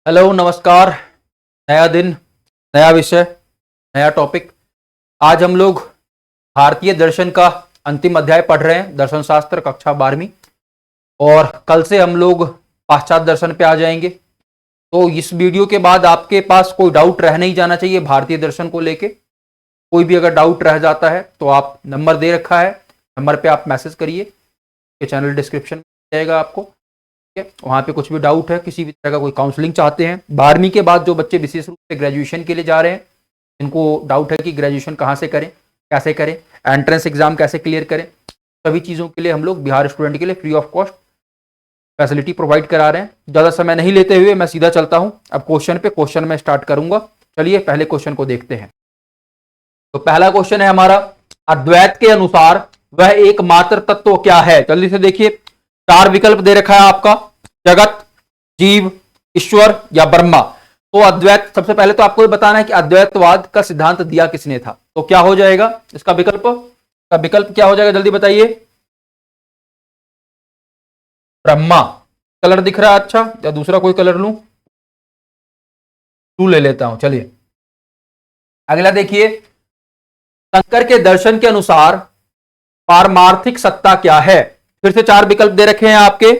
Hello, नमस्कार। नया दिन, नया विषय, नया टॉपिक। आज हम लोग भारतीय दर्शन का अंतिम अध्याय पढ़ रहे हैं, दर्शन शास्त्र कक्षा 12वीं। और कल से हम लोग पाश्चात्य दर्शन पे आ जाएंगे। तो इस वीडियो के बाद आपके पास कोई डाउट रह नहीं जाना चाहिए भारतीय दर्शन को लेके। कोई भी अगर डाउट रह जाता है तो आप नंबर दे रखा है, नंबर पे आप मैसेज करिए। ये चैनल डिस्क्रिप्शन में जाएगा आपको, वहां पे कुछ भी डाउट है, किसी भी तरह का कोई काउंसलिंग चाहते हैं। 12वीं के बाद जो बच्चे विशेष रूप से ग्रेजुएशन के लिए जा रहे हैं, इनको डाउट है कि ग्रेजुएशन कहाँ से करें, कैसे करें, एंट्रेंस एग्जाम कैसे क्लियर करें, सभी चीज़ों के लिए हम लोग बिहार स्टूडेंट के लिए free of cost facility provide करा रहे हैं। ज़्यादा समय नहीं लेते हुए मैं सीधा चलता हूँ अब क्वेश्चन में स्टार्ट करूंगा। चलिए पहले क्वेश्चन को देखते हैं। तो पहला क्वेश्चन है हमारा, अद्वैत के अनुसार वह एकमात्र तत्व क्या है। जल्दी से देखिए, 4 विकल्प दे रखा है आपका, जगत, जीव, ईश्वर या ब्रह्मा। तो अद्वैत, सबसे पहले तो आपको ये बताना है कि अद्वैतवाद का सिद्धांत दिया किसने था। तो क्या हो जाएगा इसका विकल्प क्या हो जाएगा, जल्दी बताइए। ब्रह्मा। कलर दिख रहा है अच्छा, या दूसरा कोई कलर लूं? ब्लू ले लेता हूं। चलिए अगला देखिए, शंकर के दर्शन के अनुसार पारमार्थिक सत्ता क्या है। फिर से 4 विकल्प दे रखे हैं आपके,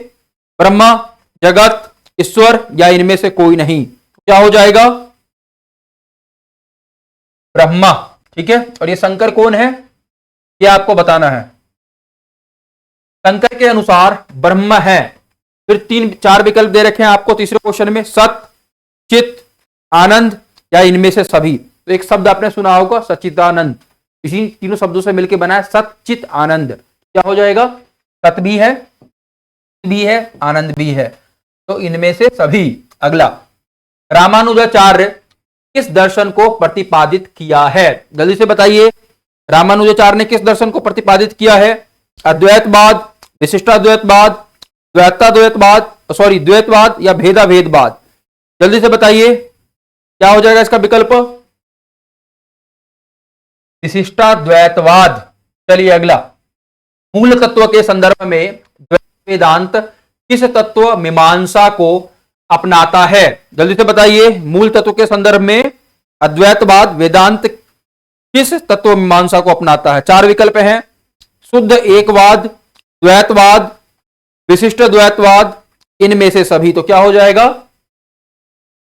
ब्रह्मा, जगत, ईश्वर या इनमें से कोई नहीं। क्या हो जाएगा? ब्रह्मा। ठीक है, और ये शंकर कौन है ये आपको बताना है। शंकर के अनुसार ब्रह्म है। फिर 4 विकल्प दे रखे हैं आपको तीसरे क्वेश्चन में, सत, चित, आनंद या इनमें से सभी। तो एक शब्द आपने सुना होगा, सच्चिदानंद। इसी तीनों शब्दों से मिलकर बना है सत, चित, आनंद। क्या हो जाएगा? सत भी है, आनंद भी है, तो इनमें से सभी। अगला, रामानुजाचार्य किस दर्शन को प्रतिपादित किया है। जल्दी से बताइए, रामानुजाचार्य ने किस दर्शन को प्रतिपादित किया है। अद्वैतवाद, विशिष्टाद्वैतवाद, द्वैतवाद या भेदाभेदवाद। जल्दी से बताइए क्या हो जाएगा इसका विकल्प। विशिष्टाद्वैतवाद। चलिए अगला, मूल तत्व के संदर्भ में वेदांत किस तत्व मीमांसा को अपनाता है। जल्दी से बताइए, मूल तत्व के संदर्भ में अद्वैतवाद वेदांत किस तत्व मीमांसा को अपनाता है। 4 विकल्प हैं, शुद्ध एकवाद, द्वैतवाद, विशिष्ट द्वैतवाद, इनमें से सभी। तो क्या हो जाएगा?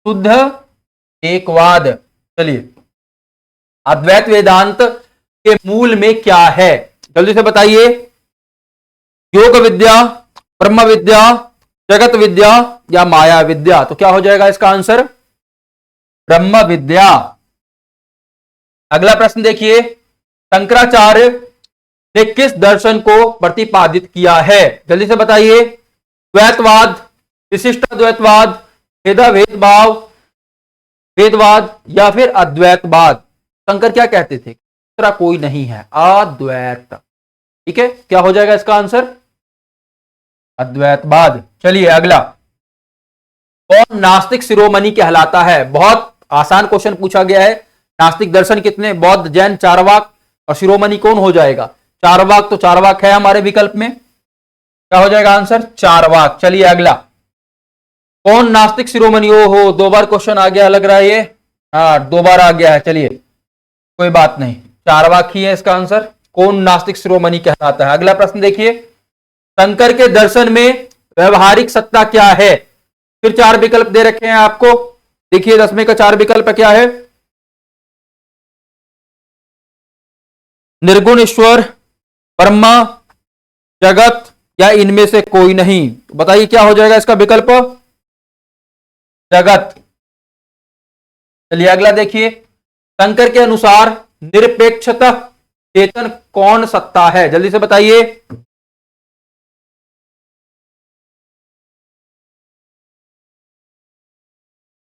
शुद्ध एकवाद। चलिए, अद्वैत वेदांत के मूल में क्या है, जल्दी से बताइए। योग विद्या, ब्रह्म विद्या, जगत विद्या या माया विद्या। तो क्या हो जाएगा इसका आंसर? ब्रह्म विद्या। अगला प्रश्न देखिए, शंकराचार्य ने किस दर्शन को प्रतिपादित किया है। जल्दी से बताइए, द्वैतवाद, विशिष्ट द्वैतवाद, भेदवाद या फिर अद्वैतवाद। शंकर क्या कहते थे? दूसरा कोई नहीं है, अद्वैत। ठीक है, क्या हो जाएगा इसका आंसर? अद्वैतवाद। चलिए अगला, कौन नास्तिक शिरोमणि कहलाता है। बहुत आसान क्वेश्चन पूछा गया है। नास्तिक दर्शन कितने? बौद्ध, जैन, चारवाक। और शिरोमणि कौन हो जाएगा? चारवाक। तो चारवाक है हमारे विकल्प में। क्या हो जाएगा आंसर? चारवाक। चलिए अगला, कौन नास्तिक शिरोमणि। ओ हो, 2 बार क्वेश्चन आ गया लग रहा है ये। हाँ, 2 बार आ गया है। चलिए कोई बात नहीं, चारवाक ही है इसका आंसर। कौन नास्तिक शिरोमणि कहलाता है। अगला प्रश्न देखिए, शंकर के दर्शन में व्यवहारिक सत्ता क्या है। फिर 4 विकल्प दे रखे हैं आपको, देखिए 10वें का 4 विकल्प क्या है। निर्गुण ईश्वर, ब्रह्मा, जगत या इनमें से कोई नहीं। बताइए क्या हो जाएगा इसका विकल्प? जगत। चलिए अगला देखिए, शंकर के अनुसार निरपेक्षतः चेतन कौन सत्ता है। जल्दी से बताइए।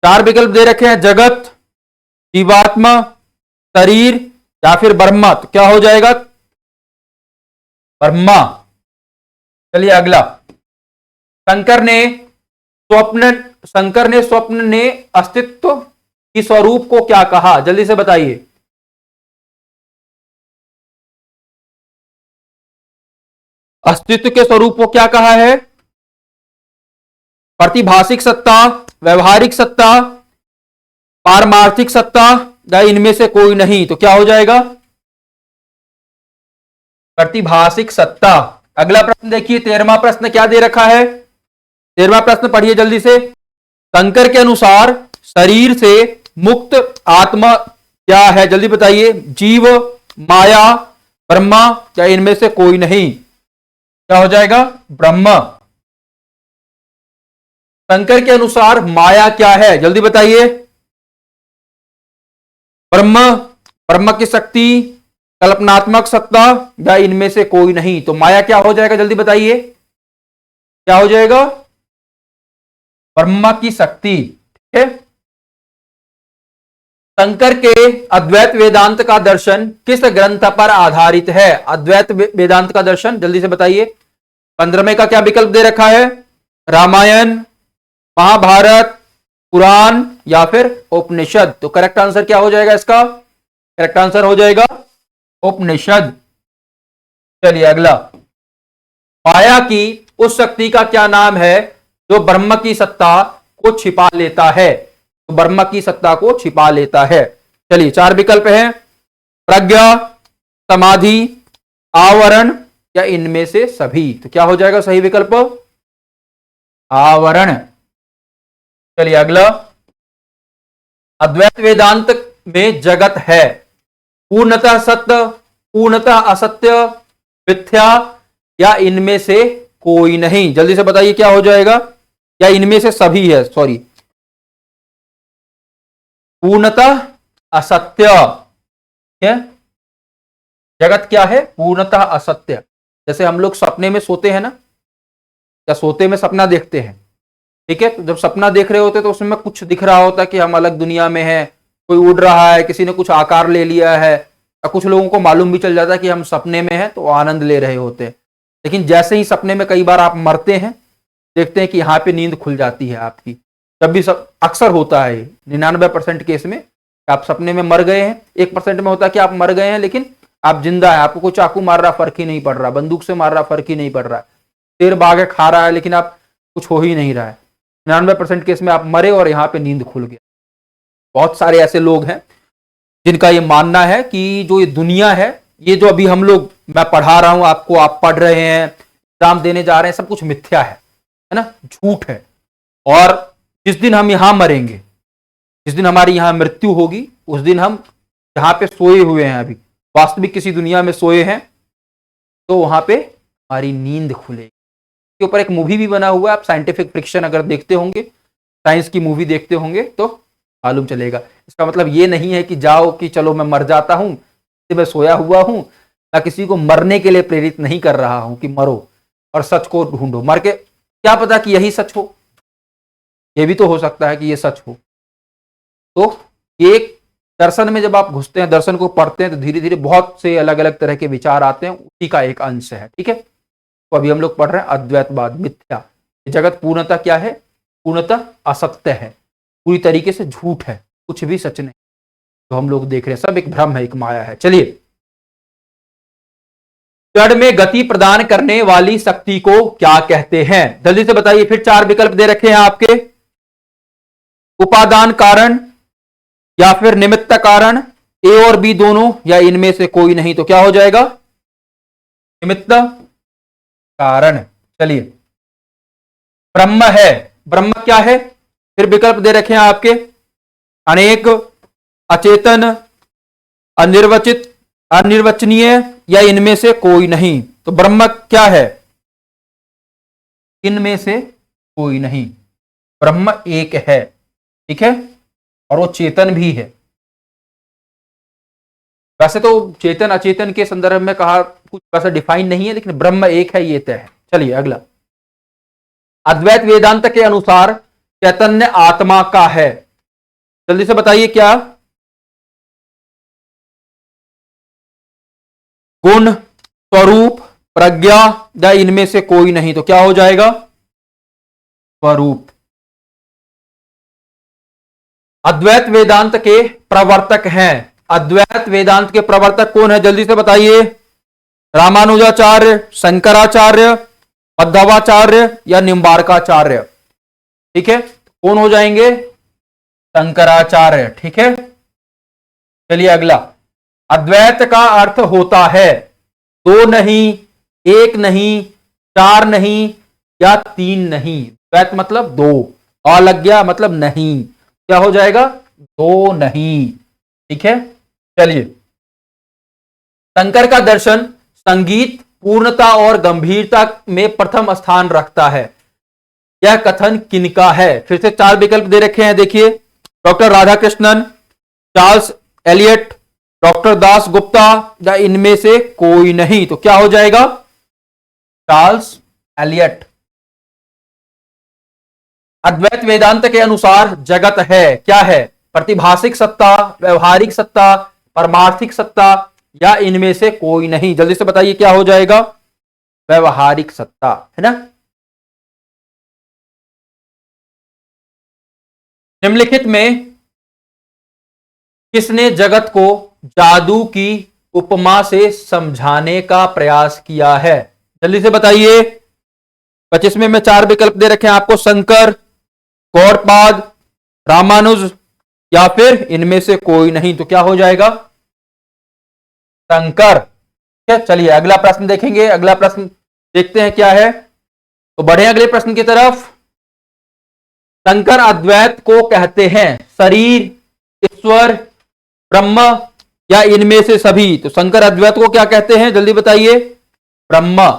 चार विकल्प दे रखे हैं, जगत, जीवात्मा, शरीर या फिर ब्रह्मा। तो क्या हो जाएगा? ब्रह्मा। चलिए अगला, शंकर ने स्वप्न ने अस्तित्व की स्वरूप को क्या कहा। जल्दी से बताइए। अस्तित्व के स्वरूप को क्या कहा है? प्रतिभाषिक सत्ता, व्यवहारिक सत्ता, पारमार्थिक सत्ता या इनमें से कोई नहीं, तो क्या हो जाएगा? प्रतिभाषिक सत्ता। अगला प्रश्न देखिए, 13वां प्रश्न क्या दे रखा है? 13वां प्रश्न पढ़िए जल्दी से। शंकर के अनुसार शरीर से मुक्त आत्मा क्या है? जल्दी बताइए। जीव, माया, ब्रह्मा या इनमें से कोई नहीं? क्या हो जाएगा? ब्रह्म। शंकर के अनुसार माया क्या है? जल्दी बताइए। ब्रह्म, ब्रह्म की शक्ति, कल्पनात्मक सत्ता या इनमें से कोई नहीं? तो माया क्या हो जाएगा? जल्दी बताइए, क्या हो जाएगा? ब्रह्म की शक्ति। ठीक है। शंकर के अद्वैत वेदांत का दर्शन किस ग्रंथ पर आधारित है? अद्वैत वेदांत का दर्शन जल्दी से बताइए। 15वें का क्या विकल्प दे रखा है? रामायण, महाभारत, पुराण या फिर उपनिषद? तो करेक्ट आंसर क्या हो जाएगा इसका? करेक्ट आंसर हो जाएगा उपनिषद। चलिए अगला, माया की उस शक्ति का क्या नाम है जो ब्रह्म की सत्ता को छिपा लेता है? तो ब्रह्म की सत्ता को छिपा लेता है। चलिए 4 विकल्प हैं, प्रज्ञा, समाधि, आवरण या इनमें से सभी? तो क्या हो जाएगा सही विकल्प? आवरण। चलिए अगला, अद्वैत वेदांत में जगत है पूर्णतः सत्य, पूर्णतः असत्य, मिथ्या या इनमें से कोई नहीं? जल्दी से बताइए, क्या हो जाएगा? या इनमें से सभी है? सॉरी, पूर्णतः असत्य है। जगत क्या है? पूर्णतः असत्य। जैसे हम लोग सपने में सोते हैं ना, या सोते में सपना देखते हैं, ठीक है? तो जब सपना देख रहे होते तो उसमें कुछ दिख रहा होता है कि हम अलग दुनिया में हैं, कोई उड़ रहा है, किसी ने कुछ आकार ले लिया है, या कुछ लोगों को मालूम भी चल जाता है कि हम सपने में हैं, तो आनंद ले रहे होते हैं। लेकिन जैसे ही सपने में कई बार आप मरते हैं, देखते हैं कि यहाँ पे नींद खुल जाती है आपकी। जब भी अक्सर होता है 99% केस में आप सपने में मर गए हैं, 1% में होता है कि आप मर गए हैं लेकिन आप जिंदा है, आपको कोई चाकू मार रहा फर्क ही नहीं पड़ रहा, बंदूक से मार रहा फर्क ही नहीं पड़ रहा है, शेर बाघ खा रहा है लेकिन आप कुछ हो ही नहीं रहा है। 99% केस में आप मरे और यहाँ पे नींद खुल गया। बहुत सारे ऐसे लोग हैं जिनका ये मानना है कि जो ये दुनिया है, ये जो अभी हम लोग, मैं पढ़ा रहा हूं आपको, आप पढ़ रहे हैं, एग्जाम देने जा रहे हैं, सब कुछ मिथ्या है ना, झूठ है। और जिस दिन हम यहां मरेंगे, जिस दिन हमारी यहां मृत्यु होगी, उस दिन हम जहां पे सोए हुए हैं, अभी वास्तविक किसी दुनिया में सोए हैं, तो वहां पे हमारी नींद खुलेगी। के ऊपर एक मूवी भी बना हुआ है, आप साइंटिफिक फ्रिक्शन अगर देखते होंगे, साइंस की मूवी देखते होंगे तो मालूम चलेगा। इसका मतलब ये नहीं है कि जाओ कि चलो मैं मर जाता हूं, मैं सोया हुआ हूं, मैं किसी को मरने के लिए प्रेरित नहीं कर रहा हूं कि मरो और सच को ढूंढो। मर के क्या पता कि यही सच हो, यह भी तो हो सकता है कि यह सच हो। तो एक दर्शन में जब आप घुसते हैं, दर्शन को पढ़ते हैं, तो धीरे धीरे बहुत से अलग अलग तरह के विचार आते हैं, उसी का एक अंश है। ठीक है, तो अभी हम लोग पढ़ रहे हैं अद्वैतवाद, मिथ्या। जगत पूर्णतः क्या है? पूर्णतः असत्य है, पूरी तरीके से झूठ है, कुछ भी सच नहीं। तो हम लोग देख रहे हैं सब एक भ्रम है, एक माया है। चलिए, जड़ में गति प्रदान करने वाली शक्ति को क्या कहते हैं? जल्दी से बताइए। फिर 4 विकल्प दे रखे हैं आपके, उपादान कारण या फिर निमित्त कारण, ए और बी दोनों या इनमें से कोई नहीं। तो क्या हो जाएगा? निमित्त कारण। चलिए, ब्रह्म है, ब्रह्म क्या है? फिर विकल्प दे रखे हैं आपके, अनेक, अचेतन, अनिर्वचित, अनिर्वचनीय या इनमें से कोई नहीं। तो ब्रह्म क्या है? इनमें से कोई नहीं, ब्रह्म एक है। ठीक है, और वो चेतन भी है। वैसे तो चेतन अचेतन के संदर्भ में कहा कुछ वैसा डिफाइन नहीं है, लेकिन ब्रह्म एक है, ये तय है। चलिए अगला, अद्वैत वेदांत के अनुसार चैतन्य आत्मा का है। जल्दी से बताइए क्या? गुण, स्वरूप, प्रज्ञा या इनमें से कोई नहीं। तो क्या हो जाएगा? स्वरूप। अद्वैत वेदांत के प्रवर्तक हैं, अद्वैत वेदांत के प्रवर्तक कौन है? जल्दी से बताइए। रामानुजाचार्य, शंकराचार्य, मध्वाचार्य या निम्बार्काचार्य। ठीक है, कौन हो जाएंगे? शंकराचार्य। ठीक है, चलिए अगला। अद्वैत का अर्थ होता है दो नहीं, एक नहीं, चार नहीं या तीन नहीं। द्वैत मतलब दो, अ लग गया मतलब नहीं, क्या हो जाएगा? दो नहीं। ठीक है, चलिए। शंकर का दर्शन संगीत पूर्णता और गंभीरता में प्रथम स्थान रखता है। यह कथन किनका है? फिर से चार विकल्प दे रखे हैं, देखिए। Doctor Radhakrishnan, Charles Eliot, doctor Das Gupta या इनमें से कोई नहीं। तो क्या हो जाएगा? Charles Elliott. अद्वैत वेदांत के अनुसार जगत है, क्या है? प्रतिभाषिक सत्ता, व्यवहारिक सत्ता, परमार्थिक सत्ता या इनमें से कोई नहीं। जल्दी से बताइए क्या हो जाएगा? व्यवहारिक सत्ता, है ना। निम्नलिखित में किसने जगत को जादू की उपमा से समझाने का प्रयास किया है? जल्दी से बताइए। 25वें में चार विकल्प दे रखे हैं आपको, शंकर, गौड़पाद, रामानुज या फिर इनमें से कोई नहीं। तो क्या हो जाएगा? शंकर। ठीक है, चलिए अगला प्रश्न देखेंगे। अगला प्रश्न देखते हैं क्या है। तो बढ़े अगले प्रश्न की तरफ। शंकर अद्वैत को कहते हैं शरीर, ईश्वर, ब्रह्म या इनमें से सभी। तो शंकर अद्वैत को क्या कहते हैं? जल्दी बताइए। ब्रह्म।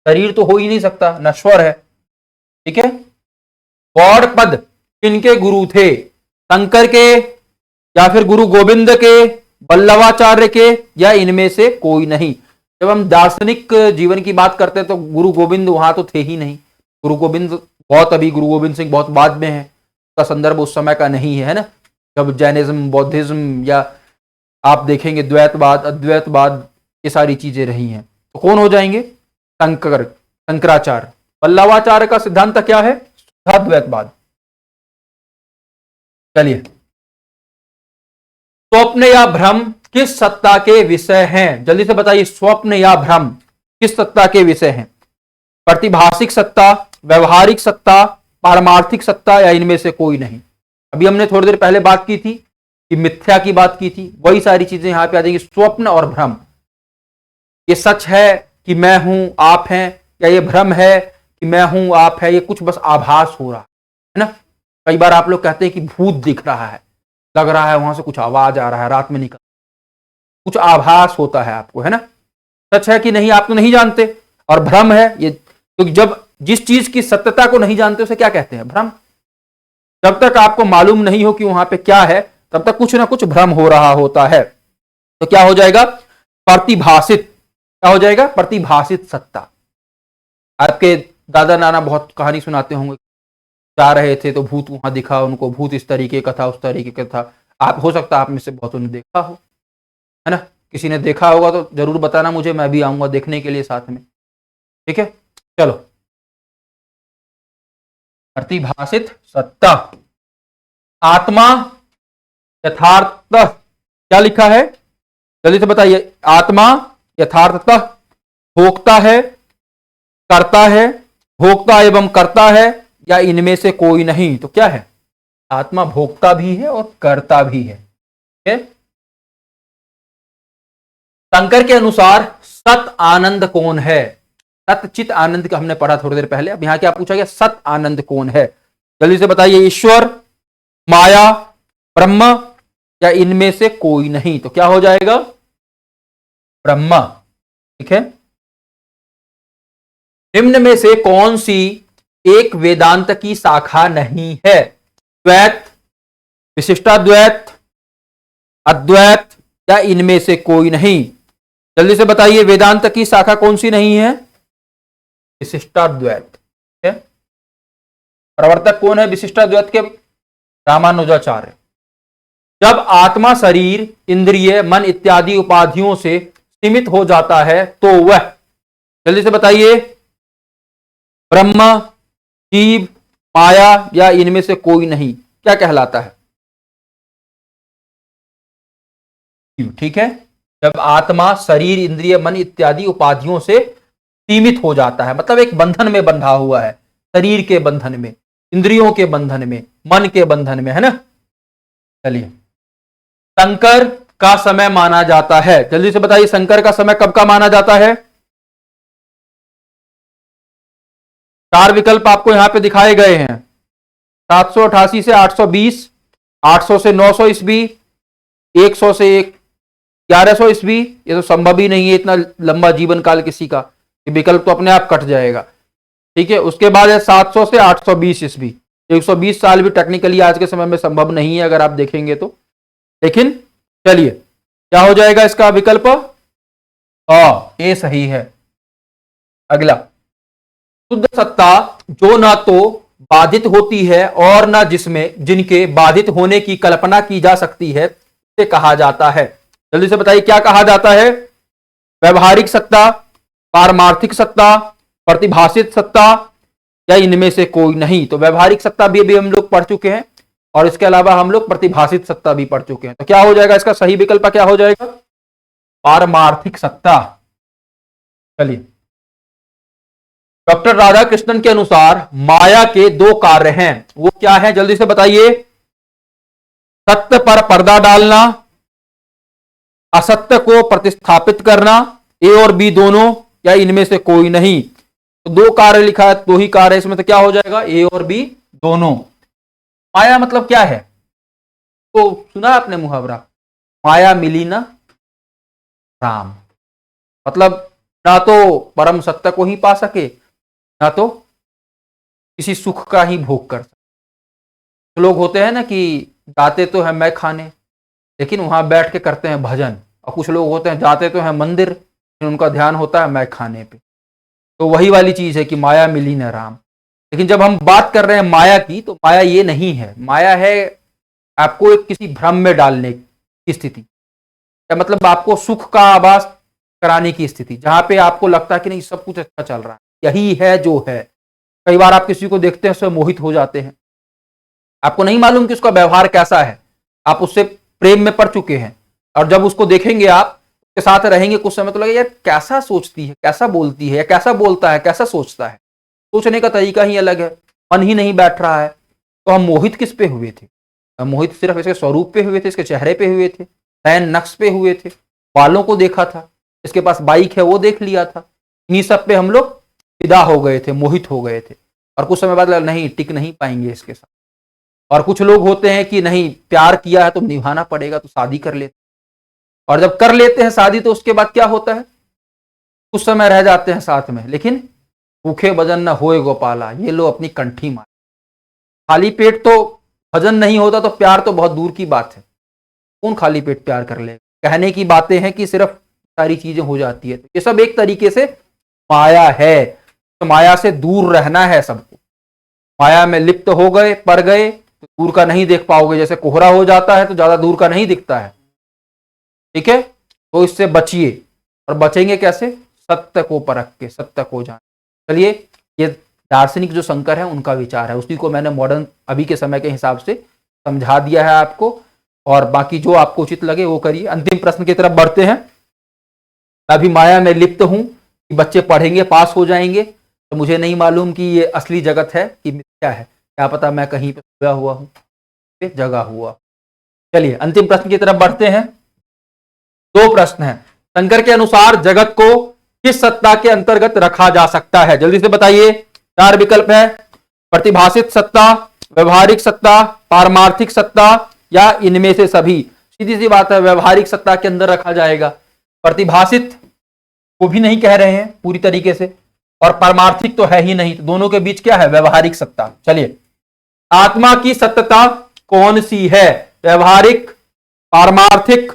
शरीर तो हो ही नहीं सकता, नश्वर है। ठीक है। गौड़पद किनके गुरु थे? शंकर के या फिर गुरु गोविंद के, वल्लभाचार्य के या इनमें से कोई नहीं। जब हम दार्शनिक जीवन की बात करते हैं तो गुरु गोविंद वहां तो थे ही नहीं। गुरु गोविंद बहुत अभी, गुरु गोविंद सिंह बहुत बाद में है, उसका संदर्भ उस समय का नहीं है ना, जब जैनिज्म, बौद्धिज्म या आप देखेंगे द्वैतवाद, अद्वैतवाद, ये सारी चीजें रही हैं। तो कौन हो जाएंगे? शंकर, शंकराचार्य। वल्लभाचार्य का सिद्धांत क्या है? शुद्धाद्वैतवाद। चलिए, स्वप्न या भ्रम किस सत्ता के विषय हैं? जल्दी से बताइए, स्वप्न या भ्रम किस सत्ता के विषय हैं? प्रतिभाषिक सत्ता, व्यवहारिक सत्ता, पारमार्थिक सत्ता या इनमें से कोई नहीं। अभी हमने थोड़ी देर पहले बात की थी कि मिथ्या की बात की थी, वही सारी चीजें यहां पे आ जाएंगी। स्वप्न और भ्रम, ये सच है कि मैं हूं आप हैं, या ये भ्रम है कि मैं हूं आप है, ये कुछ बस आभास हो रहा है ना। कई बार आप लोग कहते हैं कि भूत दिख रहा है, लग रहा है वहां से कुछ आवाज आ रहा है, रात में निकल, कुछ आभास होता है आपको, है ना। सच है कि नहीं आप तो नहीं जानते। और भ्रम है ये, क्योंकि जब जिस चीज की सत्यता को नहीं जानते उसे क्या कहते हैं? भ्रम। जब तक आपको मालूम नहीं हो कि वहां पे क्या है, तब तक कुछ ना कुछ भ्रम हो रहा होता है। तो क्या हो जाएगा? प्रतिभाषित। क्या हो जाएगा? प्रतिभाषित सत्ता। आपके दादा नाना बहुत कहानी सुनाते होंगे, जा रहे थे तो भूत वहां दिखा उनको, भूत इस तरीके का था, उस तरीके का था। आप, हो सकता है आप में से बहुत ने देखा हो, है ना। किसी ने देखा होगा तो जरूर बताना मुझे, मैं भी आऊंगा देखने के लिए साथ में। ठीक है, चलो। प्रतिभाषित सत्ता। आत्मा यथार्थतः, क्या लिखा है? जल्दी से बताइए। आत्मा यथार्थतः भोगता है, करता है, भोगता एवं करता है या इनमें से कोई नहीं। तो क्या है? आत्मा भोगता भी है और करता भी है। ठीक है। शंकर के अनुसार सत आनंद कौन है? सत चित आनंद का हमने पढ़ा थोड़ी देर पहले, अब यहां क्या पूछा गया? सत आनंद कौन है? जल्दी से बताइए। ईश्वर, माया, ब्रह्म या इनमें से कोई नहीं। तो क्या हो जाएगा? ब्रह्म। ठीक है। निम्न में से कौन सी एक वेदांत की शाखा नहीं है? द्वैत, विशिष्टाद्वैत, अद्वैत या इनमें से कोई नहीं। जल्दी से बताइए, वेदांत की शाखा कौन सी नहीं है? विशिष्टाद्वैत। ठीक है। प्रवर्तक कौन है विशिष्टाद्वैत के? रामानुजाचार्य। जब आत्मा शरीर, इंद्रिय, मन इत्यादि उपाधियों से सीमित हो जाता है तो वह, जल्दी से बताइए, ब्रह्म, जीव, माया या इनमें से कोई नहीं, क्या कहलाता है? ठीक है। जब आत्मा शरीर, इंद्रिय, मन इत्यादि उपाधियों से सीमित हो जाता है, मतलब एक बंधन में बंधा हुआ है, शरीर के बंधन में, इंद्रियों के बंधन में, मन के बंधन में, है ना। चलिए, संकर का समय माना जाता है, जल्दी से बताइए संकर का समय कब का माना जाता है। 4 विकल्प आपको यहां पे दिखाए गए हैं, 788 से 820, 800 से 900 ईस्वी, 100 से 1100 ईस्वी। ये तो संभव ही नहीं है इतना लंबा जीवन काल किसी का, ये विकल्प तो अपने आप कट जाएगा। ठीक है, उसके बाद है 700 से 820 ईस्वी। 120 साल भी टेक्निकली आज के समय में संभव नहीं है अगर आप देखेंगे तो। लेकिन चलिए, क्या हो जाएगा इसका विकल्प? ए सही है। अगला, शुद्ध सत्ता जो ना तो बाधित होती है और ना जिसमें जिनके बाधित होने की कल्पना की जा सकती है, उसे कहा जाता है। जल्दी से बताइए क्या कहा जाता है? व्यवहारिक सत्ता, पारमार्थिक सत्ता, प्रतिभाषित सत्ता या इनमें से कोई नहीं। तो व्यवहारिक सत्ता भी अभी हम लोग पढ़ चुके हैं और इसके अलावा हम लोग प्रतिभाषित सत्ता भी पढ़ चुके हैं। तो क्या हो जाएगा इसका सही विकल्प? क्या हो जाएगा? पारमार्थिक सत्ता। चलिए, डॉक्टर राधाकृष्णन के अनुसार माया के 2 कार्य हैं, वो क्या है? जल्दी से बताइए। सत्य पर पर्दा डालना, असत्य को प्रतिस्थापित करना, ए और बी दोनों या इनमें से कोई नहीं। तो 2 कार्य लिखा है, 2 ही कार्य इसमें, तो क्या हो जाएगा? ए और बी दोनों। माया मतलब क्या है? तो सुना आपने मुहावरा, माया मिली ना राम। मतलब ना तो परम सत्य को ही पा सके, ना तो किसी सुख का ही भोग कर सके। लोग होते हैं ना कि जाते तो है मैं खाने, लेकिन वहां बैठ के करते हैं भजन। और कुछ लोग होते हैं जाते तो हैं मंदिर, लेकिन उनका ध्यान होता है मैं खाने पे। तो वही वाली चीज है कि माया मिली न राम। लेकिन जब हम बात कर रहे हैं माया की, तो माया ये नहीं है। माया है आपको एक किसी भ्रम में डालने की स्थिति, या मतलब आपको सुख का आभास कराने की स्थिति, जहां पे आपको लगता है कि नहीं सब कुछ अच्छा चल रहा है, यही है जो है। कई बार आप किसी को देखते हैं, उससे मोहित हो जाते हैं, आपको नहीं मालूम कि उसका व्यवहार कैसा है, आप उससे प्रेम में पड़ चुके हैं, और जब उसको देखेंगे, आप उसके साथ रहेंगे कुछ समय, तो लगे यार कैसा सोचती है, कैसा बोलती है, कैसा बोलता है, कैसा सोचता है, सोचने का तरीका ही अलग है, मन ही नहीं बैठ रहा है। तो हम मोहित किस पे हुए थे? हम मोहित सिर्फ इसके स्वरूप पे हुए थे, इसके चेहरे पे हुए थे, नयन नक्श पे हुए थे, बालों को देखा था, इसके पास बाइक है वो देख लिया था, इन्हीं सब पे हम लोग फिदा हो गए थे, मोहित हो गए थे। और कुछ समय बाद लगा नहीं, टिक नहीं पाएंगे इसके साथ। और कुछ लोग होते हैं कि नहीं, प्यार किया है तो निभाना पड़ेगा, तो शादी कर लेते, और जब कर लेते हैं शादी, तो उसके बाद क्या होता है? कुछ समय रह जाते हैं साथ में, लेकिन भूखे भजन न होए गोपाला, ये लो अपनी कंठी मार। खाली पेट तो भजन नहीं होता, तो प्यार तो बहुत दूर की बात है। कौन खाली पेट प्यार कर लेगा? कहने की बातें हैं कि सिर्फ सारी चीजें हो जाती है। तो ये सब एक तरीके से माया है। तो माया से दूर रहना है सबको। माया में लिप्त हो गए, पड़ गए, तो दूर का नहीं देख पाओगे। जैसे कोहरा हो जाता है तो ज्यादा दूर का नहीं दिखता है, ठीक है। तो इससे बचिए, और बचेंगे कैसे? सत्य को परख के, सत्य को जान। चलिए, ये दार्शनिक जो शंकर है उनका विचार है, उसी को मैंने मॉडर्न अभी के समय के हिसाब से समझा दिया है आपको, और बाकी जो आपको उचित लगे वो करिए। अंतिम प्रश्न की तरफ बढ़ते हैं। मैं अभी माया में लिप्त हूं कि बच्चे पढ़ेंगे पास हो जाएंगे, तो मुझे नहीं मालूम कि ये असली जगत है कि मिथ्या है। क्या पता मैं कहीं पे सोया हुआ हूं, जगा हुआ। चलिए अंतिम प्रश्न की तरफ बढ़ते हैं। 2 प्रश्न हैं। शंकर के अनुसार जगत को किस सत्ता के अंतर्गत रखा जा सकता है? जल्दी से बताइए। 4 विकल्प है, प्रतिभाषित सत्ता, व्यवहारिक सत्ता, पारमार्थिक सत्ता या इनमें से सभी। सीधी सी बात है, व्यवहारिक सत्ता के अंदर रखा जाएगा। प्रतिभाषित को भी नहीं कह रहे हैं पूरी तरीके से, और पारमार्थिक तो है ही नहीं, तो दोनों के बीच क्या है? व्यवहारिक सत्ता। चलिए, आत्मा की सत्यता कौन सी है? व्यवहारिक, पारमार्थिक,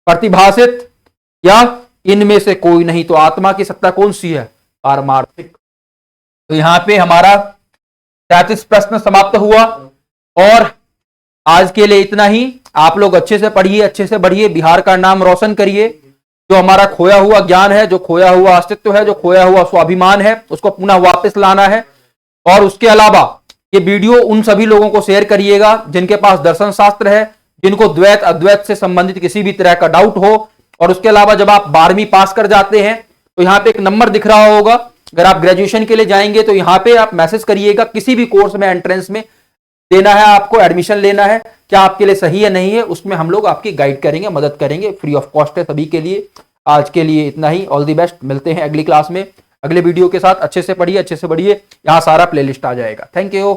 प्रतिभाषित या इनमें से कोई नहीं। तो आत्मा की सत्ता कौन सी है? पारमार्थिक। तो यहां पे हमारा 33 प्रश्न समाप्त हुआ, और आज के लिए इतना ही। आप लोग अच्छे से पढ़िए, अच्छे से बढ़िए, बिहार का नाम रोशन करिए। जो हमारा खोया हुआ ज्ञान है, जो खोया हुआ अस्तित्व है, जो खोया हुआ स्वाभिमान है, उसको पुनः वापस लाना है। और उसके अलावा ये वीडियो उन सभी लोगों को शेयर करिएगा जिनके पास दर्शन शास्त्र है, जिनको द्वैत अद्वैत से संबंधित किसी भी तरह का डाउट हो। और उसके अलावा जब आप 12वीं पास कर जाते हैं, तो यहाँ पे एक नंबर दिख रहा होगा, अगर आप ग्रेजुएशन के लिए जाएंगे तो यहाँ पे आप मैसेज करिएगा, किसी भी कोर्स में एंट्रेंस में देना है आपको, एडमिशन लेना है, क्या आपके लिए सही है नहीं है, उसमें हम लोग आपकी गाइड करेंगे, मदद करेंगे, फ्री ऑफ कॉस्ट है सभी के लिए। आज के लिए इतना ही, ऑल दी बेस्ट, मिलते हैं अगली क्लास में अगले वीडियो के साथ। अच्छे से पढ़िए, अच्छे से बढ़िए, यहाँ सारा प्लेलिस्ट आ जाएगा। Thank you.